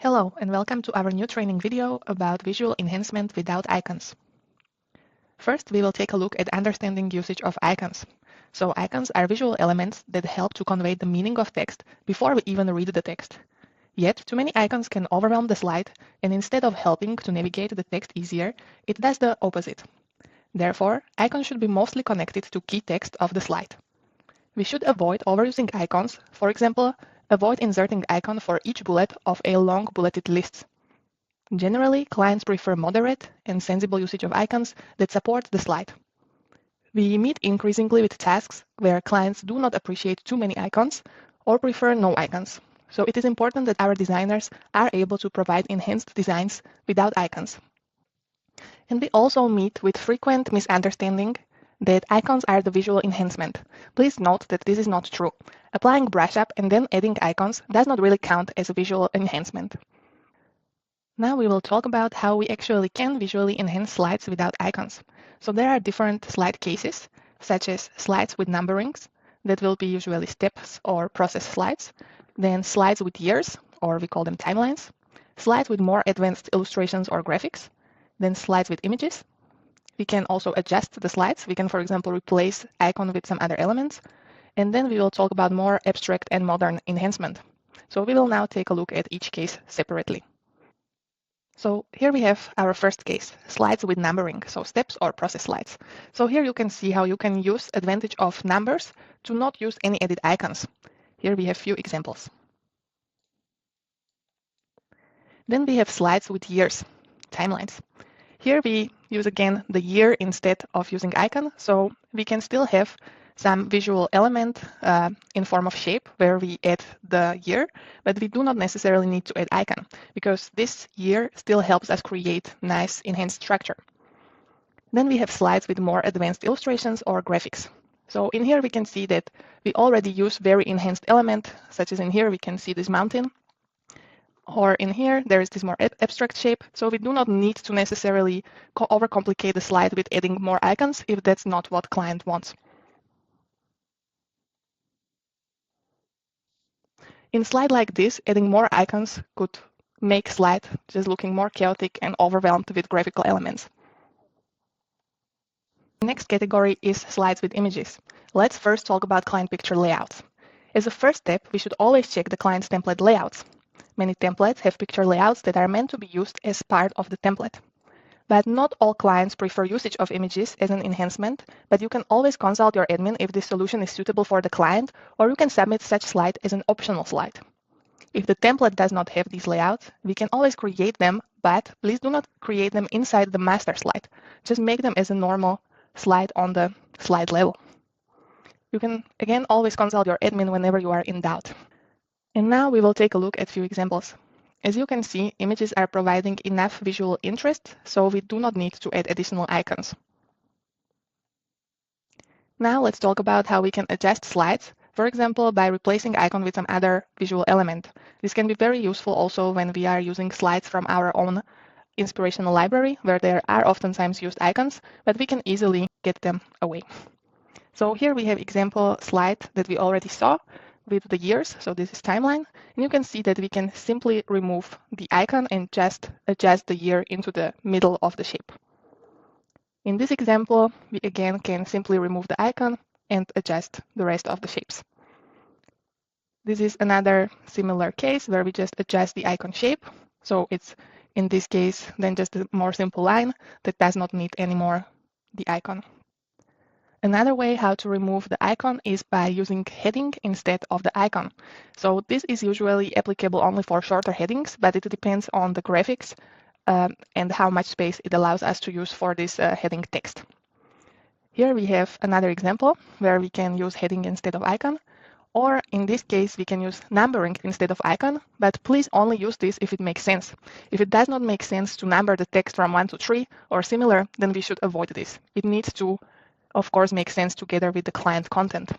Hello and welcome to our new training video about visual enhancement without icons. First, we will take a look at understanding usage of icons. So icons are visual elements that help to convey the meaning of text before we even read the text. Yet, too many icons can overwhelm the slide, and instead of helping to navigate the text easier, it does the opposite. Therefore, icons should be mostly connected to key text of the slide. We should avoid overusing icons. For example, avoid inserting icon for each bullet of a long bulleted list. Generally, clients prefer moderate and sensible usage of icons that support the slide. We meet increasingly with tasks where clients do not appreciate too many icons or prefer no icons. So it is important that our designers are able to provide enhanced designs without icons. And we also meet with frequent misunderstanding that icons are the visual enhancement. Please note that this is not true. Applying brush up and then adding icons does not really count as a visual enhancement. Now we will talk about how we actually can visually enhance slides without icons. So there are different slide cases, such as slides with numberings, that will be usually steps or process slides, then slides with years, or we call them timelines, slides with more advanced illustrations or graphics, then slides with images. We can also adjust the slides. We can, for example, replace icon with some other elements. And then we will talk about more abstract and modern enhancement. So we will now take a look at each case separately. So here we have our first case, slides with numbering, so steps or process slides. So here you can see how you can use advantage of numbers to not use any edit icons. Here we have few examples. Then we have slides with years, timelines. Here we use again the year instead of using icon, so we can still have some visual element in form of shape where we add the year, but we do not necessarily need to add icon because this year still helps us create nice enhanced structure. Then we have slides with more advanced illustrations or graphics. So in here we can see that we already use very enhanced element, such as in here we can see this mountain, or in here there is this more abstract shape. So we do not need to necessarily overcomplicate the slide with adding more icons if that's not what client wants. In a slide like this, adding more icons could make slide just looking more chaotic and overwhelmed with graphical elements. The next category is slides with images. Let's first talk about client picture layouts. As a first step, we should always check the client's template layouts. Many templates have picture layouts that are meant to be used as part of the template. But not all clients prefer usage of images as an enhancement, but you can always consult your admin if this solution is suitable for the client, or you can submit such slide as an optional slide. If the template does not have these layouts, we can always create them, but please do not create them inside the master slide. Just make them as a normal slide on the slide level. You can, again, always consult your admin whenever you are in doubt. And now we will take a look at a few examples. As you can see, images are providing enough visual interest, so we do not need to add additional icons. Now let's talk about how we can adjust slides, for example, by replacing icon with some other visual element. This can be very useful also when we are using slides from our own Inspirational library, where there are oftentimes used icons, but we can easily get them away. So here we have example slide that we already saw with the years. So this is timeline. And you can see that we can simply remove the icon and just adjust the year into the middle of the shape. In this example, we again can simply remove the icon and adjust the rest of the shapes. This is another similar case where we just adjust the icon shape. So it's in this case then just a more simple line that does not need anymore the icon. Another way how to remove the icon is by using heading instead of the icon. So this is usually applicable only for shorter headings, but it depends on the graphics and how much space it allows us to use for this heading text. Here we have another example where we can use heading instead of icon, or in this case we can use numbering instead of icon, but please only use this if it makes sense. If it does not make sense to number the text from 1 to 3 or similar, then we should avoid this. It needs to, of course, make sense together with the client content.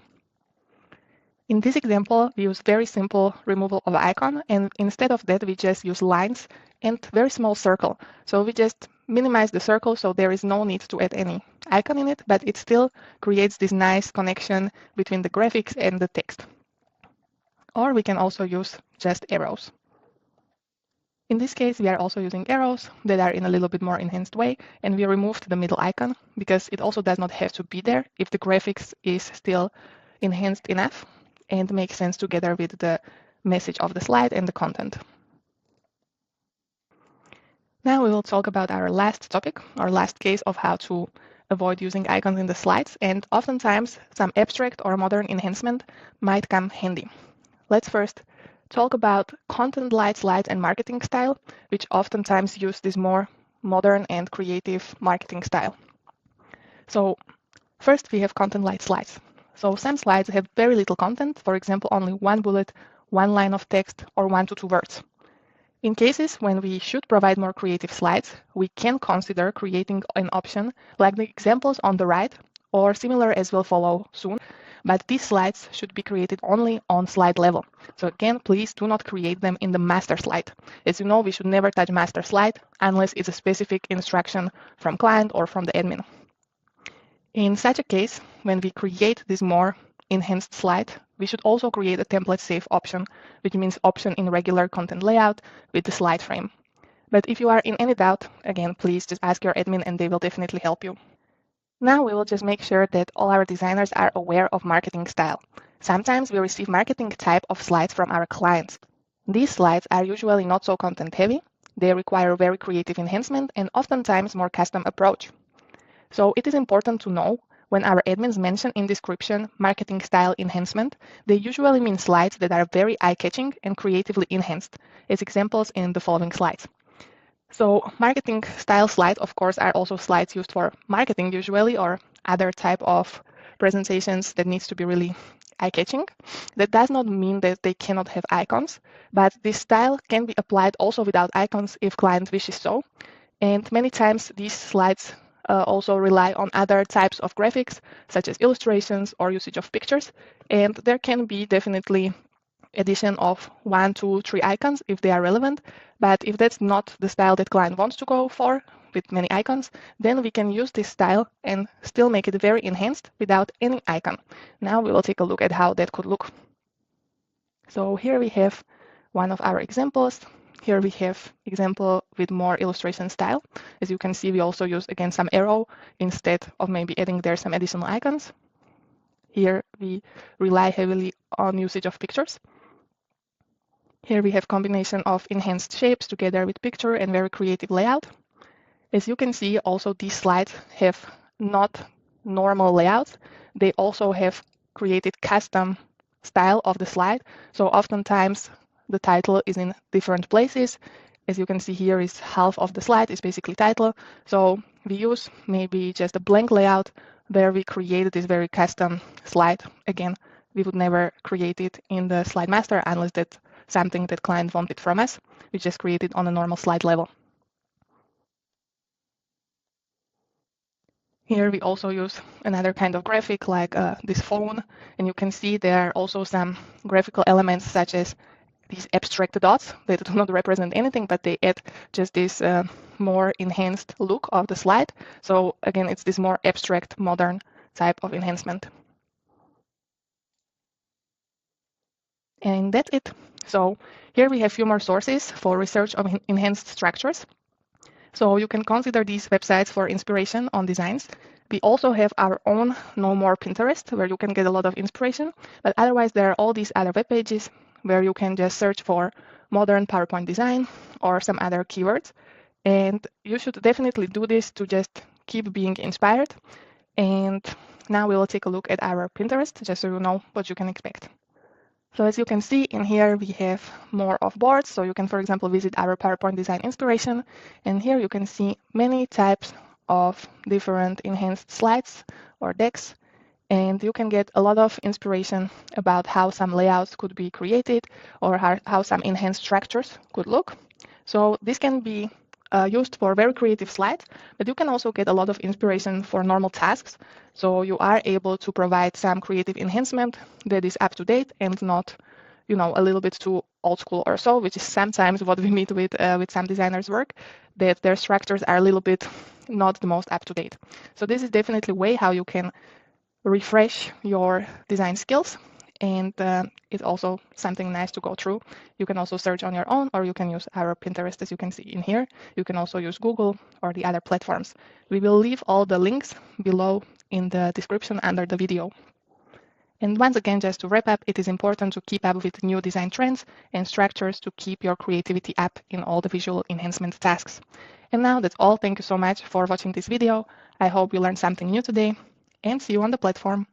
In this example, we use very simple removal of icon, and instead of that, we just use lines and very small circle. So we just minimize the circle, so there is no need to add any icon in it, but it still creates this nice connection between the graphics and the text. Or we can also use just arrows. In this case, we are also using arrows that are in a little bit more enhanced way, and we removed the middle icon because it also does not have to be there if the graphics is still enhanced enough and makes sense together with the message of the slide and the content. Now we will talk about our last topic, our last case of how to avoid using icons in the slides, and oftentimes some abstract or modern enhancement might come handy. Let's first talk about content-light slides and marketing style, which oftentimes use this more modern and creative marketing style. So first we have content-light slides. So some slides have very little content, for example, only one bullet, one line of text, or 1 to 2 words. In cases when we should provide more creative slides, we can consider creating an option like the examples on the right, or similar as will follow soon, but these slides should be created only on slide level. So again, please do not create them in the master slide. As you know, we should never touch master slide unless it's a specific instruction from client or from the admin. In such a case, when we create this more enhanced slide, we should also create a template save option, which means option in regular content layout with the slide frame. But if you are in any doubt, again, please just ask your admin and they will definitely help you. Now we will just make sure that all our designers are aware of marketing style. Sometimes we receive marketing type of slides from our clients. These slides are usually not so content heavy. They require very creative enhancement and oftentimes more custom approach. So it is important to know when our admins mention in description marketing style enhancement, they usually mean slides that are very eye-catching and creatively enhanced, as examples in the following slides. So marketing style slides, of course, are also slides used for marketing usually or other type of presentations that needs to be really eye-catching. That does not mean that they cannot have icons, but this style can be applied also without icons if client wishes so. And many times these slides also rely on other types of graphics, such as illustrations or usage of pictures. And there can be definitely addition of 1, 2, 3 icons if they are relevant. But if that's not the style that client wants to go for with many icons, then we can use this style and still make it very enhanced without any icon. Now we will take a look at how that could look. So here we have one of our examples. Here we have example with more illustration style. As you can see, we also use again some arrow instead of maybe adding there some additional icons. Here we rely heavily on usage of pictures. Here we have combination of enhanced shapes together with picture and very creative layout. As you can see, also these slides have not normal layouts. They also have created custom style of the slide. So oftentimes the title is in different places. As you can see here is half of the slide is basically title. So we use maybe just a blank layout where we created this very custom slide. Again, we would never create it in the slide master unless that's something that client wanted from us. We just create it on a normal slide level. Here we also use another kind of graphic like this phone, and you can see there are also some graphical elements such as these abstract dots that do not represent anything, but they add just this more enhanced look of the slide. So again, it's this more abstract, modern type of enhancement. And that's it. So here we have a few more sources for research of enhanced structures. So you can consider these websites for inspiration on designs. We also have our own No More Pinterest, where you can get a lot of inspiration. But otherwise, there are all these other web pages where you can just search for modern PowerPoint design or some other keywords. And you should definitely do this to just keep being inspired. And now we will take a look at our Pinterest, just so you know what you can expect. So as you can see in here, we have more of boards. So you can, for example, visit our PowerPoint design inspiration. And here you can see many types of different enhanced slides or decks. And you can get a lot of inspiration about how some layouts could be created or how some enhanced structures could look. So this can be used for very creative slides, but you can also get a lot of inspiration for normal tasks. So you are able to provide some creative enhancement that is up to date and not, you know, a little bit too old school or so, which is sometimes what we meet with some designers' work, that their structures are a little bit not the most up to date. So this is definitely a way how you can refresh your design skills and it's also something nice to go through. You can also search on your own, or you can use our Pinterest as you can see in here. You can also use Google or the other platforms. We will leave all the links below in the description under the video. And once again, just to wrap up, it is important to keep up with new design trends and structures to keep your creativity up in all the visual enhancement tasks. And now that's all. Thank you so much for watching this video. I hope you learned something new today, and see you on the platform.